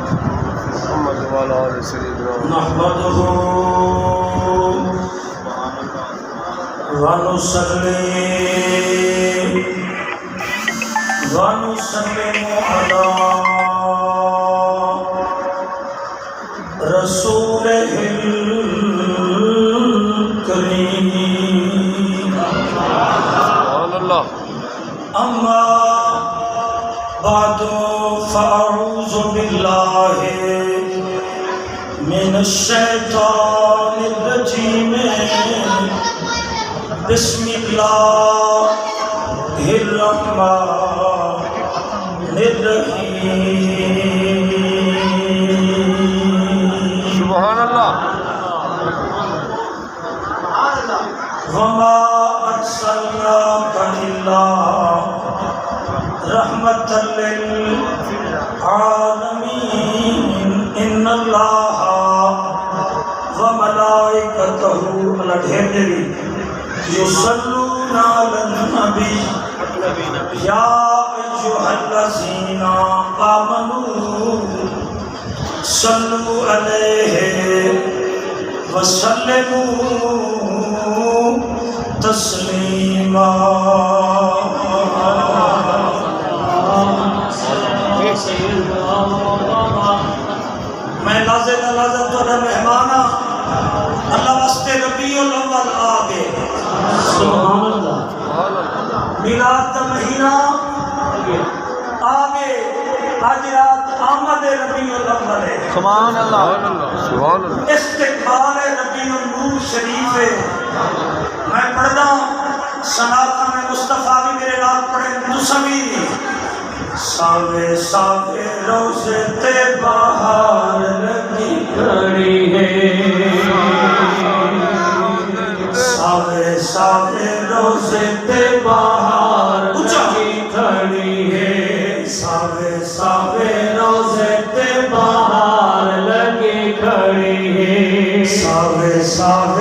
محمد وعلى آل سيدنا نحمده ونصلي ونسلم على رسوله الكريم سبحان الله أما بعد فأعوذ بالله من الشيطان الرجيم بسم الله الرحمن الرحيم سبحان الله وما أرسلناك إلا رحمة للعالمين إن الله وملائكته يصلون على النبي يا أيها الذين آمنوا صلوا عليه وسلموا تسليما میں لازم تھوڑا مہمان اللہ واسطے ربیع الاول آگے سبحان اللہ میلاد کا مہینہ آگے آج رات آمد ربیع الاول ہے سبحان اللہ سبحان اللہ استقبال ربیع النور شریف ہے میں پڑھتا ہوں سناتا میں مصطفیٰ بھی میرے نام پڑھے دوسری ساوے ساوے روزے تے باہر لگی کھڑی ہے ساوے ساوے روزے تے باہر لگی کھڑی ہے ساوے ساوے روزے تے باہر لگی کھڑی ہے ساوے ساوے